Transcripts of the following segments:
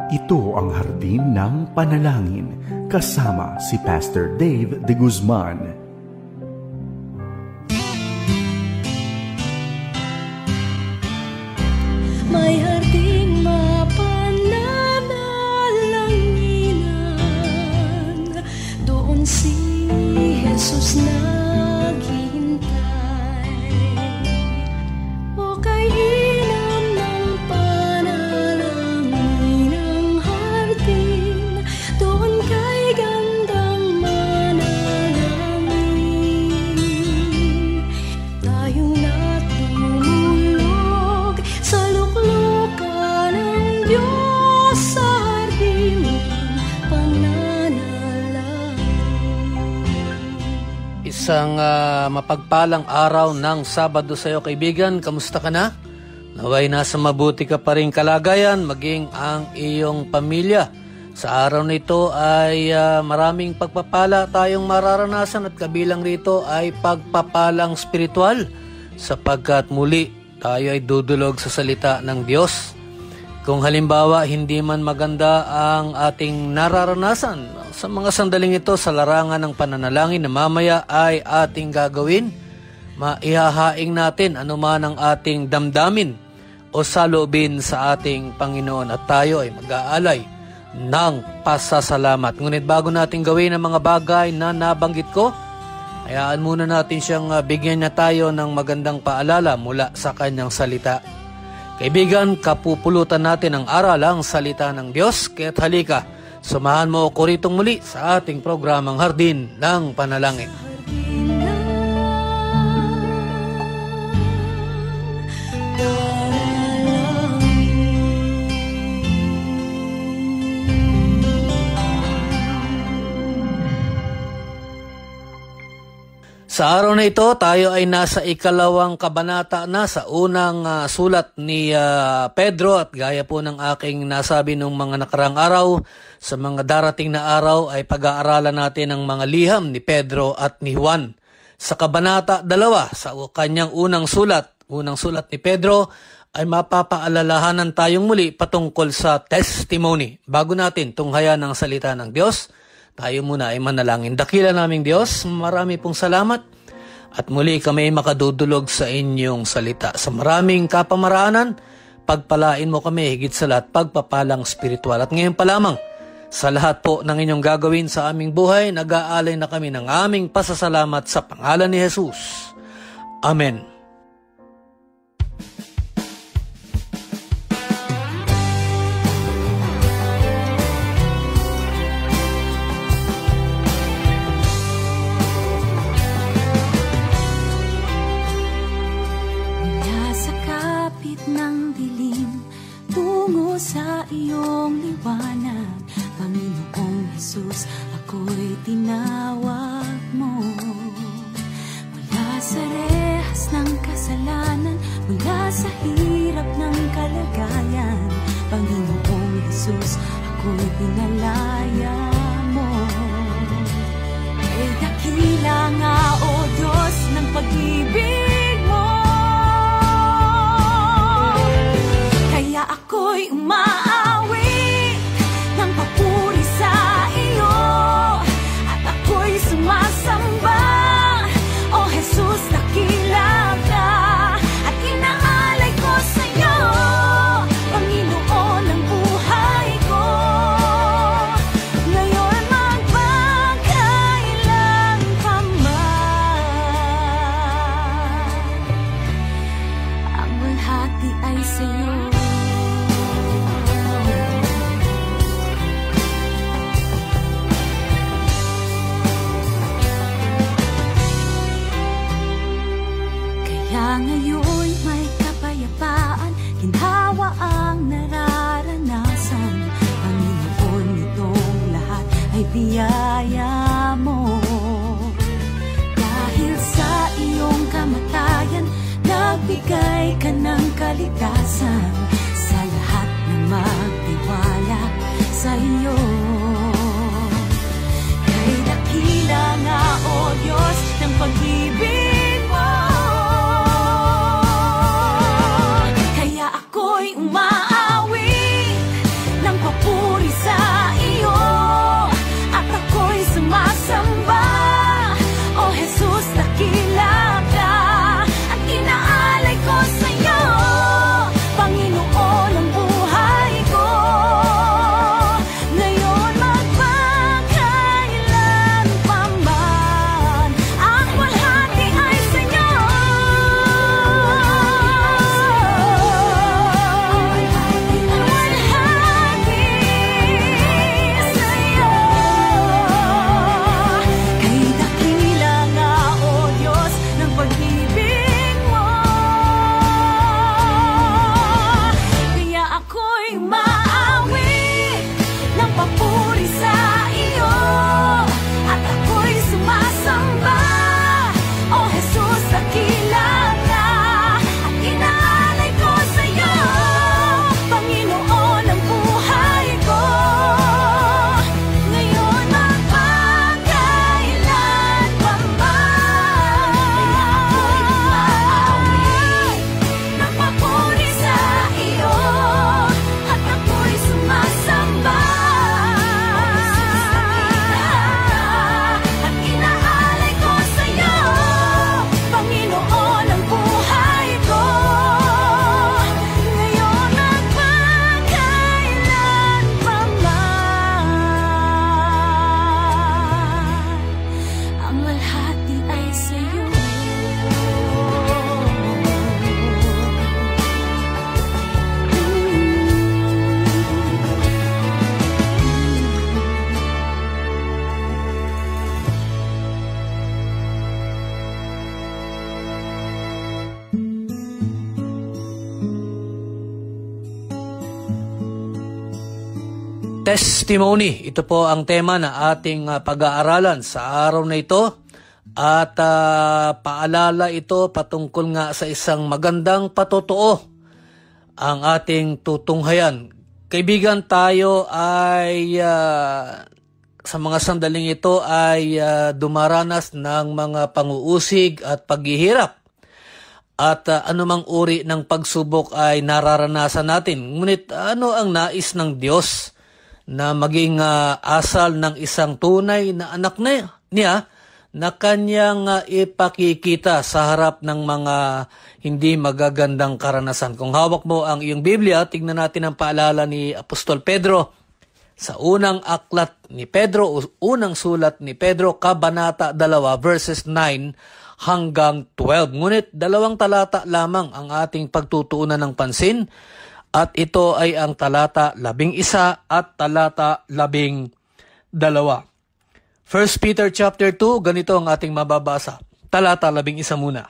Ito ang Hardin ng Panalangin kasama si Pastor Dave de Guzman. May harding mapananalanginan, doon si Jesus naghihintay. O kay inam ng panalangin ang hardin, doon kay gandang manalangin. Tayong natulog sa luklukan ng Diyos sa hardin ng pananalangin. Isang mapagpalang araw ng Sabado sa iyo, kaibigan. Kamusta ka na? Naway nasa mabuti ka pa rin kalagayan, maging ang iyong pamilya. Sa araw na ito ay maraming pagpapala tayong mararanasan at kabilang rito ay pagpapalang spiritual sapagkat muli tayo ay dudulog sa salita ng Diyos. Kung halimbawa hindi man maganda ang ating nararanasan sa mga sandaling ito sa larangan ng pananalangin na mamaya ay ating gagawin, maihahaing natin anuman ang ating damdamin o saloobin sa ating Panginoon at tayo ay mag-aalay ng pasasalamat. Ngunit bago natin gawin ang mga bagay na nabanggit ko, hayaan muna natin siyang bigyan na tayo ng magandang paalala mula sa kanyang salita. Kaibigan, kapupulutan natin ang aralang salita ng Diyos, kaya't halika, samahan mo ako ritong muli sa ating programang Hardin ng Panalangin. Sa araw na ito, tayo ay nasa ikalawang kabanata na sa unang sulat ni Pedro at gaya po ng aking nasabi nung mga nakarang araw, sa mga darating na araw ay pag-aaralan natin ang mga liham ni Pedro at ni Juan. Sa kabanata 2, sa kanyang unang sulat ni Pedro, ay mapapaalalahanan tayong muli patungkol sa testimony. Bago natin tunghayan ang salita ng Diyos, tayo muna ay manalangin. Dakila naming Diyos, marami pong salamat at muli kami makadudulog sa inyong salita. Sa maraming kapamaraanan, pagpalain mo kami higit sa lahat, pagpapalang spiritual. At ngayon pa lamang, sa lahat po ng inyong gagawin sa aming buhay, nag-aalay na kami ng aming pasasalamat sa pangalan ni Jesus. Amen. Sa iyong liwanag, Panginoong Jesus, ako'y tinawag mo. Mula sa rehas ng kasalanan, mula sa hirap ng kalagayan, Panginoong Jesus, ako'y pinalaya mo. Kay dakila nga, O Diyos, ng pag-ibig mo, kaya ako'y umaawi ng papuri sa iyo, at ako'y sumasamba, O Jesus, dakila ka, at inaalay ko sa iyo, Panginoon ng buhay ko, ngayon magpakailan pa man, ang bulhati ay sa iyo. Ngayon may kapayapaan, ginhawa ang nararanasan, Panginoon, itong lahat ay biyaya mo. Dahil sa iyong kamatayan, nagbigay ka ng kaligtasan sa lahat na magtiwala sa iyo. Kay dakila nga, O Diyos, ng pag-ibig mo, umaawi ng papuri umaawi ng papuri sa iyo, at ako'y sumasamba. O Jesus, dakila ka, at inaalay ko sa iyo, Panginoon ng buhay ko, ngayon at magkailanman. Ako'y umaawi ng papuri sa iyo, at ako'y sumasamba. O Jesus, dakila ka, at inaalay ko sa iyo, Panginoon ng buhay ko, ngayon at magkailanman. Ang walhati ay sa iyo. Testimony, ito po ang tema na ating pag-aaralan sa araw na ito, at paalala ito patungkol nga sa isang magandang patotoo ang ating tutunghayan. Kaibigan, tayo ay sa mga sandaling ito ay dumaranas ng mga pang-uusig at paghihirap, at anumang uri ng pagsubok ay nararanasan natin. Ngunit ano ang nais ng Diyos na maging asal ng isang tunay na anak niya na kanyang ipakikita sa harap ng mga hindi magagandang karanasan? Kung hawak mo ang iyong Biblia, tignan natin ang paalala ni Apostol Pedro sa unang aklat ni Pedro, o unang sulat ni Pedro, Kabanata 2, verses 9 hanggang 12. Ngunit 2 talata lamang ang ating pagtutuunan ng pansin, at ito ay ang talata 11 at talata 12. 1 Peter chapter 2, ganito ang ating mababasa. Talata 11 muna.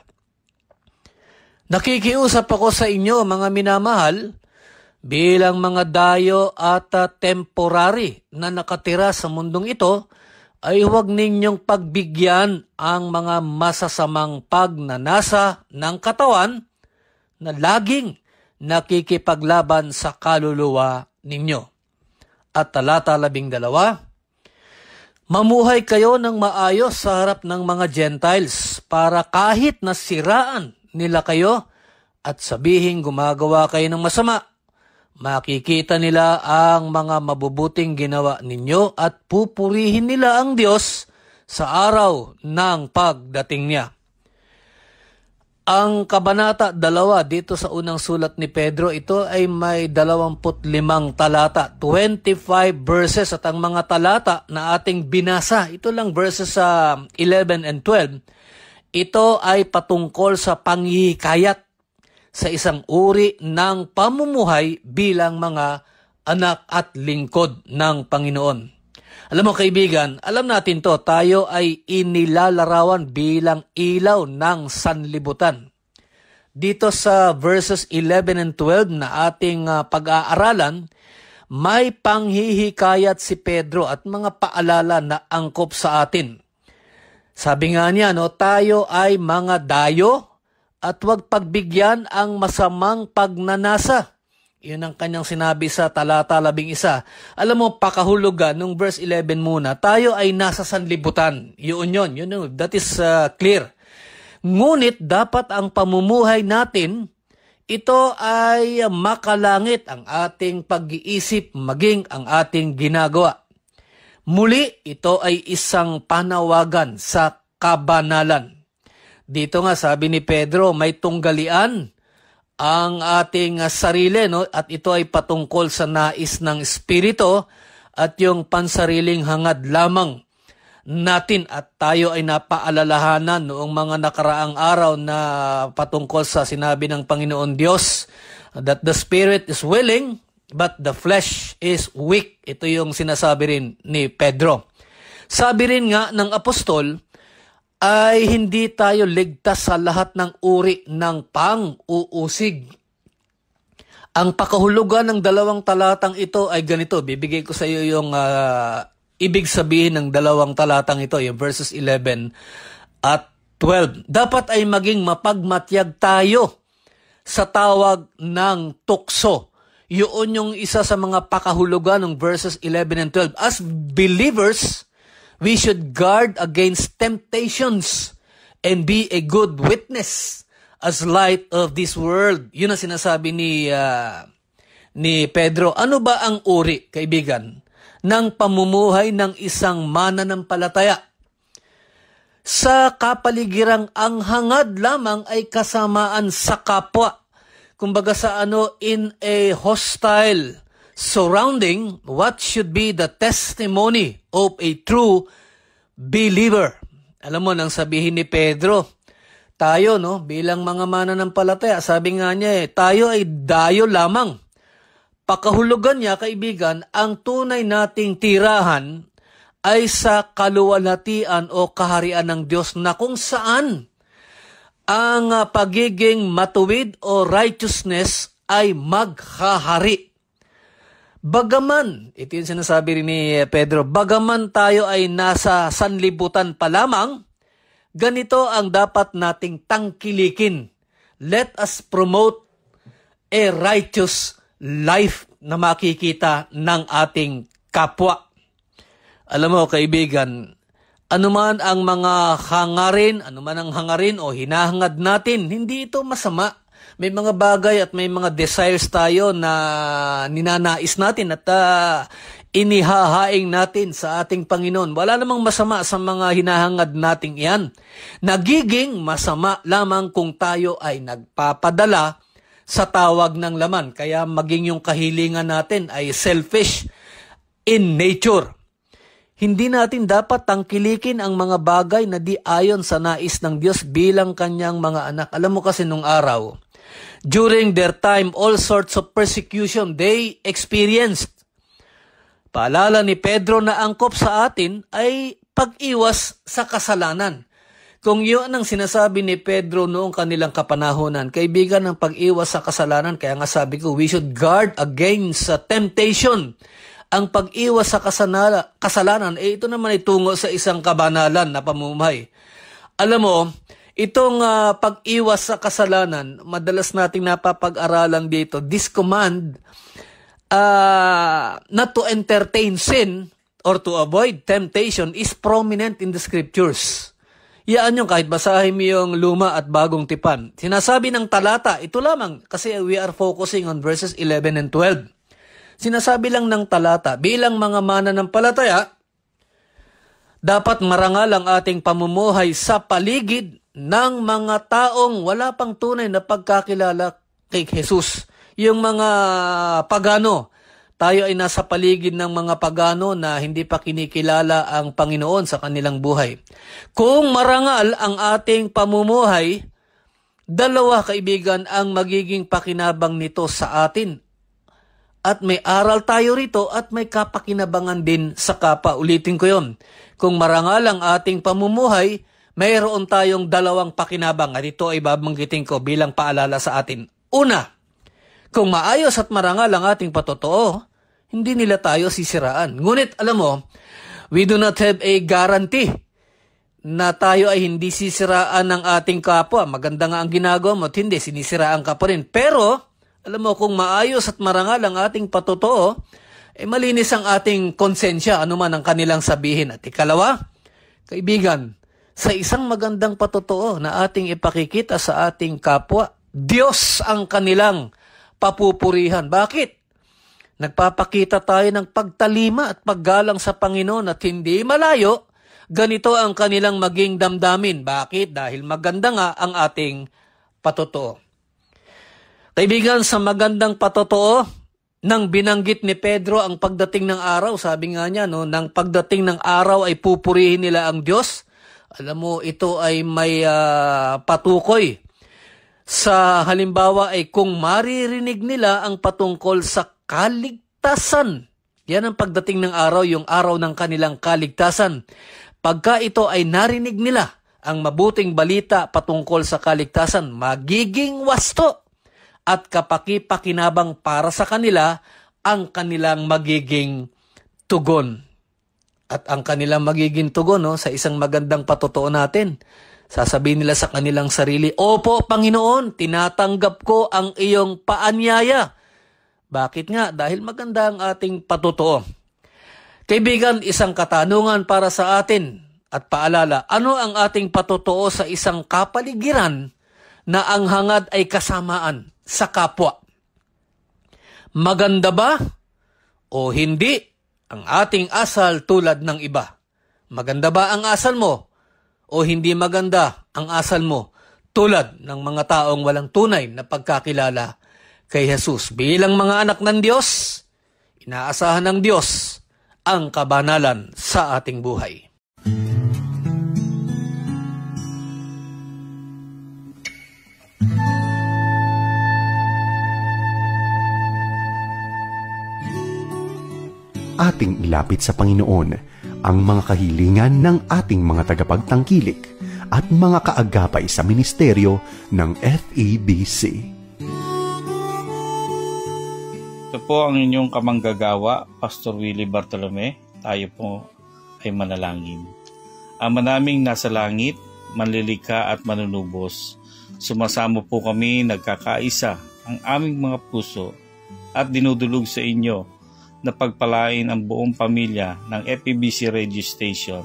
Nakikiusap ako sa inyo, mga minamahal, bilang mga dayo at temporary na nakatira sa mundong ito, ay huwag ninyong pagbigyan ang mga masasamang pagnanasa ng katawan na laging nakikipaglaban sa kaluluwa ninyo. At talata 12, mamuhay kayo ng maayos sa harap ng mga Gentiles, para kahit nasiraan nila kayo at sabihin gumagawa kayo ng masama, makikita nila ang mga mabubuting ginawa ninyo at pupurihin nila ang Diyos sa araw ng pagdating niya. Ang Kabanata 2 dito sa unang sulat ni Pedro, ito ay may 25 talata, 25 verses, at ang mga talata na ating binasa, ito lang verses 11 and 12, ito ay patungkol sa panghihikayat sa isang uri ng pamumuhay bilang mga anak at lingkod ng Panginoon. Alam mo kaibigan, alam natin to, tayo ay inilalarawan bilang ilaw ng sanlibutan. Dito sa verses 11 and 12 na ating pag-aaralan, may panghihikayat si Pedro at mga paalala na angkop sa atin. Sabi nga niya, tayo ay mga dayo at huwag pagbigyan ang masamang pagnanasa. Yun ang kanyang sinabi sa talata 11. Alam mo, pakahulugan, nung verse 11 muna, tayo ay nasa sanlibutan. Yun, that is clear. Ngunit dapat ang pamumuhay natin, ito ay makalangit ang ating pag-iisip, maging ang ating ginagawa. Muli, ito ay isang panawagan sa kabanalan. Dito nga sabi ni Pedro, may tunggalian ang ating sarili, at ito ay patungkol sa nais ng Espiritu at yung pansariling hangad lamang natin, at tayo ay napaalalahanan noong mga nakaraang araw na patungkol sa sinabi ng Panginoon Diyos that the Spirit is willing but the flesh is weak. Ito yung sinasabi rin ni Pedro. Sabi rin nga ng apostol, ay hindi tayo ligtas sa lahat ng uri ng pang-uusig. Ang pakahulugan ng 2 talatang ito ay ganito. Bibigay ko sa iyo yung ibig sabihin ng 2 talatang ito, yung verses 11 at 12. Dapat ay maging mapagmatyag tayo sa tawag ng tukso. Yun yung isa sa mga pakahulugan ng verses 11 and 12. As believers, we should guard against temptations and be a good witness as light of this world. Yun ang sinasabi ni Pedro. Ano ba ang uri, kaibigan, ng pamumuhay ng isang mananampalataya? Sa kapaligirang ang hangad lamang ay kasamaan sa kapwa. Kumbaga sa in a hostile surrounding, what should be the testimony of a true believer? Alam mo, nang sabihin ni Pedro, tayo, bilang mga mananampalataya, sabi nga niya tayo ay dayo lamang. Pakahulugan niya, kaibigan, ang tunay nating tirahan ay sa kaluwalhatian o kaharian ng Diyos na kung saan ang pagiging matuwid o righteousness ay maghahari. Bagaman, ito yung sinasabi rin ni Pedro, bagaman tayo ay nasa sanlibutan pa lamang, ganito ang dapat nating tangkilikin. Let us promote a righteous life na makikita ng ating kapwa. Alam mo, kaibigan, anuman ang mga hangarin o hinahangad natin, hindi ito masama. May mga bagay at may mga desires tayo na ninanais natin at inihahaing natin sa ating Panginoon. Wala namang masama sa mga hinahangad nating iyan. Nagiging masama lamang kung tayo ay nagpapadala sa tawag ng laman. Kaya maging yung kahilingan natin ay selfish in nature. Hindi natin dapat tangkilikin ang mga bagay na di ayon sa nais ng Diyos bilang kanyang mga anak. Alam mo kasi nung araw, during their time, all sorts of persecution they experienced. Paalala ni Pedro na angkop sa atin ay pag-iwas sa kasalanan. Kung yun ang sinasabi ni Pedro noong kanilang kapanahonan, kaibigan, ng pag-iwas sa kasalanan, kaya nga sabi ko, we should guard against temptation. Ang pag-iwas sa kasalanan, ito naman ay tungo sa isang kabanalan na pamumuhay. Alam mo, itong pag-iwas sa kasalanan, madalas nating napapag-aralan dito, this command not to entertain sin or to avoid temptation is prominent in the scriptures. Yan yung kahit basahin mo yung Luma at Bagong Tipan. Sinasabi ng talata, ito lamang, kasi we are focusing on verses 11 and 12. Sinasabi lang ng talata, bilang mga mananampalataya, dapat marangal ang ating pamumuhay sa paligid ng mga taong wala pang tunay na pagkakilala kay Jesus. Yung mga pagano, tayo ay nasa paligid ng mga pagano na hindi pa kinikilala ang Panginoon sa kanilang buhay. Kung marangal ang ating pamumuhay, dalawa, kaibigan, ang magiging pakinabang nito sa atin. At may aral tayo rito at may kapakinabangan din sa kapwa. Ulitin ko yon. Kung marangal ang ating pamumuhay, mayroon tayong dalawang pakinabang. At ito ay babanggitin ko bilang paalala sa atin. Una, kung maayos at marangal ang ating patotoo, hindi nila tayo sisiraan. Ngunit alam mo, we do not have a guarantee na tayo ay hindi sisiraan ng ating kapwa. Maganda nga ang ginagawa mo at hindi, sinisiraan ka pa rin. Pero, alam mo, kung maayos at marangal ang ating patotoo, malinis ang ating konsensya, anuman ang kanilang sabihin. At ikalawa, kaibigan, sa isang magandang patotoo na ating ipakikita sa ating kapwa, Diyos ang kanilang papupurihan. Bakit? Nagpapakita tayo ng pagtalima at paggalang sa Panginoon at hindi malayo, ganito ang kanilang maging damdamin. Bakit? Dahil maganda nga ang ating patotoo. Kaibigan, sa magandang patotoo, nang binanggit ni Pedro ang pagdating ng araw, sabi nga niya, nang pagdating ng araw ay pupurihin nila ang Diyos. Alam mo, ito ay may patukoy. Sa halimbawa ay kung maririnig nila ang patungkol sa kaligtasan. Yan ang pagdating ng araw, yung araw ng kanilang kaligtasan. Pagka ito ay narinig nila ang mabuting balita patungkol sa kaligtasan, magiging wasto at kapaki-pakinabang para sa kanila ang kanilang magiging tugon. At ang kanilang magiging tugon sa isang magandang patotoo natin, sasabihin nila sa kanilang sarili, "Opo, Panginoon, tinatanggap ko ang iyong paanyaya." Bakit nga? Dahil maganda ang ating patotoo. Kaibigan, isang katanungan para sa atin at paalala, ano ang ating patotoo sa isang kapaligiran na ang hangad ay kasamaan sa kapwa? Maganda ba o hindi ang ating asal tulad ng iba? Maganda ba ang asal mo o hindi maganda ang asal mo tulad ng mga taong walang tunay na pagkakilala kay Jesus? Bilang mga anak ng Diyos, inaasahan ng Diyos ang kabanalan sa ating buhay. Ating ilapit sa Panginoon ang mga kahilingan ng ating mga tagapagtangkilik at mga kaagapay sa ministeryo ng FEBC. Ito po ang inyong kamanggagawa, Pastor Willie Bartolome. Tayo po ay manalangin. Ama naming nasa langit, manlilika at manunubos, sumasamo po kami nagkakaisa ang aming mga puso at dinudulog sa inyo na pagpalain ang buong pamilya ng FEBC Radio Station.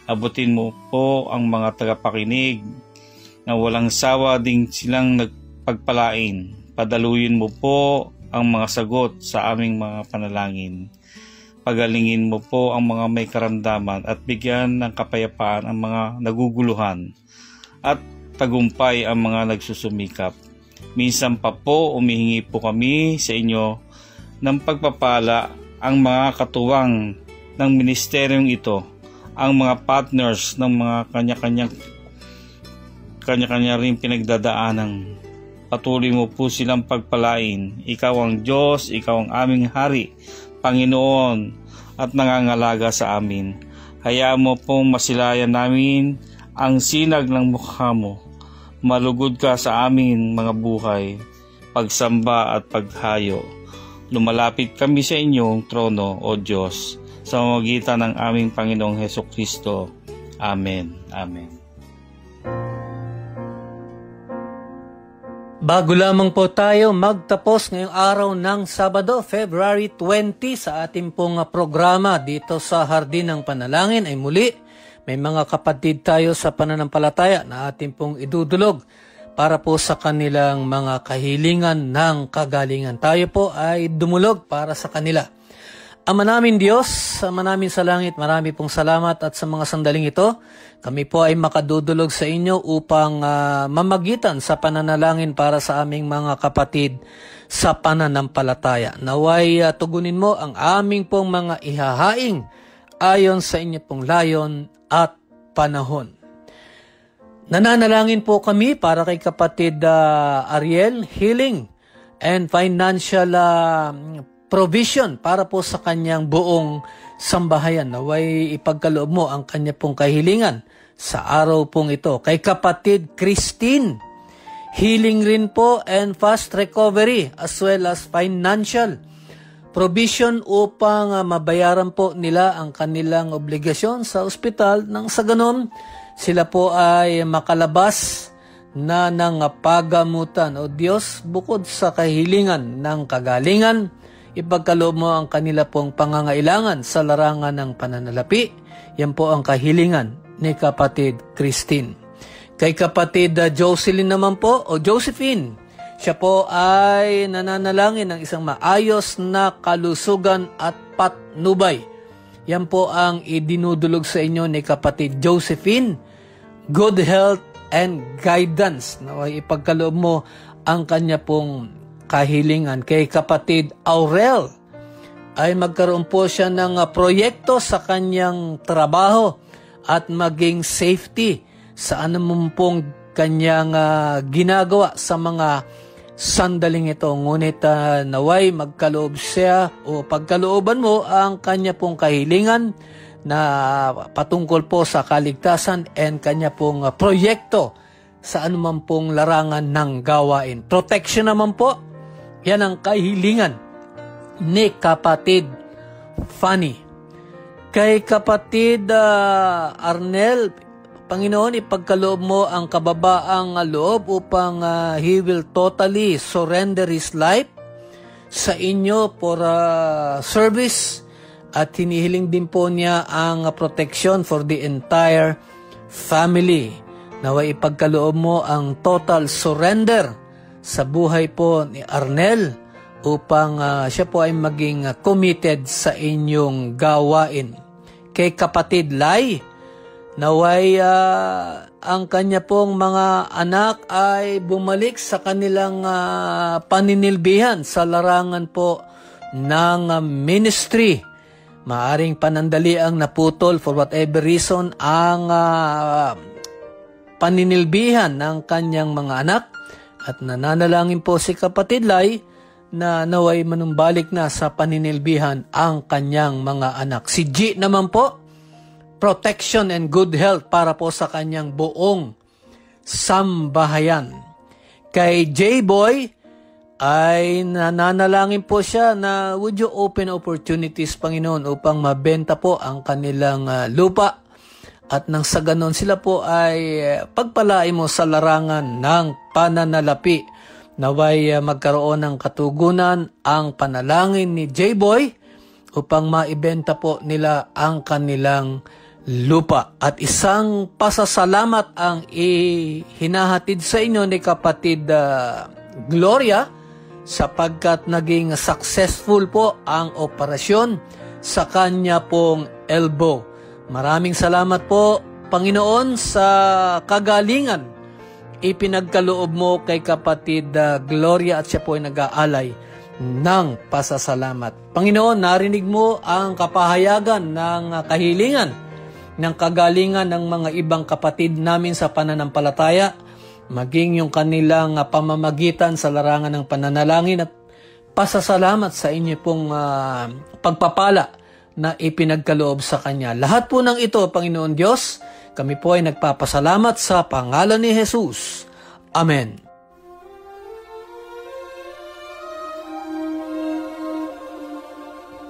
Abutin mo po ang mga tagapakinig na walang sawa ding silang nagpagpalain. Padaluyin mo po ang mga sagot sa aming mga panalangin. Pagalingin mo po ang mga may karamdaman at bigyan ng kapayapaan ang mga naguguluhan at tagumpay ang mga nagsusumikap. Minsan pa po umihingi po kami sa inyo ng pagpapala ang mga katuwang ng ministeryong ito, ang mga partners ng mga kanya-kanya rin pinagdadaanan. Patuloy mo po silang pagpalain. Ikaw ang Diyos, ikaw ang aming Hari, Panginoon, at nangangalaga sa amin. Hayaan mo pong masilayan namin ang sinag ng mukha mo. Malugod ka sa amin mga buhay, pagsamba at paghayo. Lumalapit kami sa inyong trono, O Diyos, sa pamamagitan ng aming Panginoong Hesukristo. Amen. Amen. Bago lamang po tayo magtapos ngayong araw ng Sabado, February 20, sa ating pong programa dito sa Hardin ng Panalangin ay muli may mga kapatid tayo sa pananampalataya na ating pong idudulog para po sa kanilang mga kahilingan ng kagalingan. Tayo po ay dumulog para sa kanila. Ama namin Diyos, Ama namin sa langit, marami pong salamat at sa mga sandaling ito, kami po ay makadudulog sa inyo upang mamagitan sa pananalangin para sa aming mga kapatid sa pananampalataya. Naway tugunin mo ang aming pong mga ihahaing ayon sa inyo pong layon at panahon. Nananalangin po kami para kay kapatid Ariel, healing and financial provision para po sa kanyang buong sambahayan. Naway ipagkaloob mo ang kanya pong kahilingan sa araw pong ito. Kay kapatid Christine, healing rin po and fast recovery as well as financial provision upang mabayaran po nila ang kanilang obligasyon sa ospital nang sa ganon sila po ay makalabas na ng pagamutan. O Diyos, bukod sa kahilingan ng kagalingan, ipagkaloob mo ang kanila pong pangangailangan sa larangan ng pananalapi. Yan po ang kahilingan ni kapatid Christine. Kay kapatid Jocelyn naman po, o Josephine, siya po ay nananalangin ng isang maayos na kalusugan at patnubay. Yan po ang idinudulog sa inyo ni kapatid Josephine. Good health and guidance. Naway ipagkaloob mo ang kanya pong kahilingan. Kay kapatid Aurel ay magkaroon po siya ng proyekto sa kanyang trabaho at maging safety sa anumang pong kanyang ginagawa sa mga sandaling ito. Ngunit naway magkaloob siya o pagkalooban mo ang kanya pong kahilingan na patungkol po sa kaligtasan and kanya pong proyekto sa anuman pong larangan ng gawain. Protection naman po, yan ang kahilingan ni kapatid Fanny. Kay kapatid Arnel, Panginoon, ipagkaloob mo ang kababaang loob upang he will totally surrender his life sa inyo for service, at hinihiling din po niya ang protection for the entire family. Naway ipagkaloob mo ang total surrender sa buhay po ni Arnel upang siya po ay maging committed sa inyong gawain. Kay kapatid Lai, naway ang kanya pong mga anak ay bumalik sa kanilang paninilbihan sa larangan po ng ministry. Maaring panandaliang naputol for whatever reason ang paninilbihan ng kanyang mga anak, at nananalangin po si kapatid Lai na naway manumbalik na sa paninilbihan ang kanyang mga anak. Si G naman po, protection and good health para po sa kanyang buong sambahayan. Kay J-Boy ay nananalangin po siya na would you open opportunities, Panginoon, upang mabenta po ang kanilang lupa, at nang sa ganon sila po ay pagpalain mo sa larangan ng pananalapi. Naway magkaroon ng katugunan ang panalangin ni J-Boy upang maibenta po nila ang kanilang lupa. At isang pasasalamat ang hinahatid sa inyo ni kapatid Gloria, sapagkat naging successful po ang operasyon sa kanya pong elbow. Maraming salamat po, Panginoon, sa kagalingan ipinagkaloob mo kay kapatid Gloria, at siya po ay nag-aalay ng pasasalamat. Panginoon, narinig mo ang kapahayagan ng kahilingan, ng kagalingan ng mga ibang kapatid namin sa pananampalataya, maging yung kanilang pamamagitan sa larangan ng pananalangin, at pasasalamat sa inyo pong pagpapala na ipinagkaloob sa Kanya. Lahat po ng ito, Panginoon Diyos, kami po ay nagpapasalamat sa pangalan ni Jesus. Amen.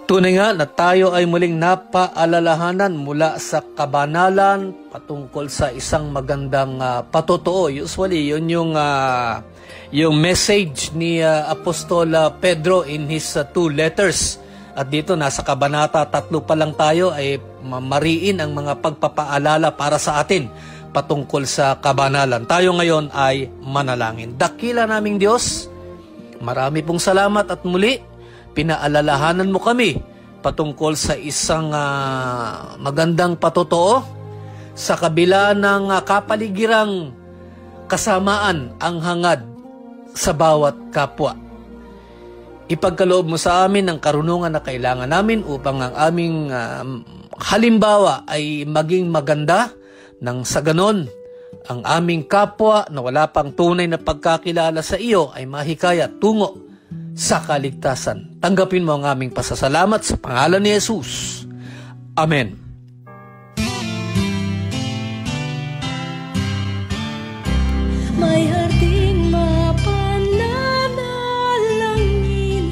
Tunay nga na tayo ay muling napaalalahanan mula sa kabanalan patungkol sa isang magandang patotoo. Usually, yun yung message ni Apostol Pedro in his 2 letters. At dito, nasa kabanata 3 pa lang tayo, ay mariin ang mga pagpapaalala para sa atin patungkol sa kabanalan. Tayo ngayon ay manalangin. Dakila naming Diyos, marami pong salamat at muli pinaalalahanan mo kami patungkol sa isang magandang patotoo sa kabila ng kapaligirang kasamaan ang hangad sa bawat kapwa. Ipagkaloob mo sa amin ang karunungan na kailangan namin upang ang aming halimbawa ay maging maganda, nang sa ganon ang aming kapwa na wala pang tunay na pagkakilala sa iyo ay mahikaya tungo sa kaligtasan. Tanggapin mo ang aming pasasalamat sa pangalan ni Jesus. Amen. May harding mapananalangin.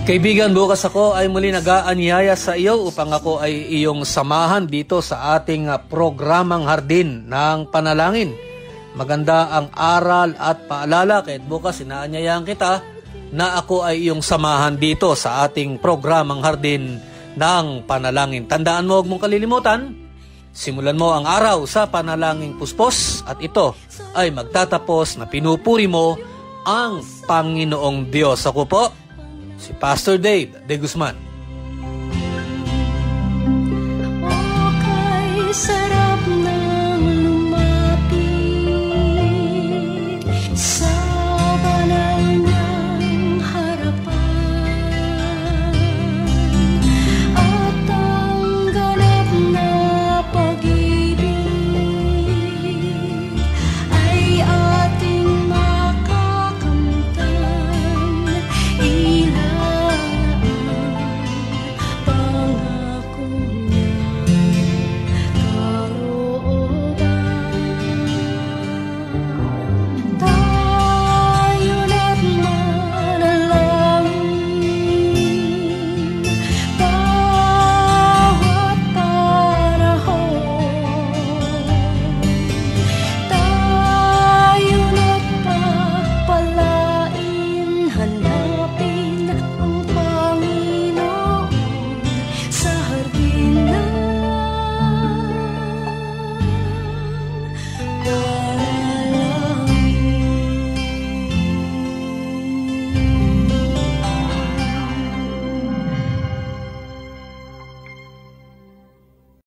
Kaibigan, bukas ako ay muli nag-aanyaya sa iyo upang ako ay iyong samahan dito sa ating programang Hardin ng Panalangin. Maganda ang aral at paalala, kahit bukas inaanyayahan kita na ako ay iyong samahan dito sa ating programang Hardin ng Panalangin. Tandaan mo, huwag mong kalilimutan, simulan mo ang araw sa panalangin puspos, at ito ay magtatapos na pinupuri mo ang Panginoong Diyos. Ako po, si Pastor Dave de Guzman.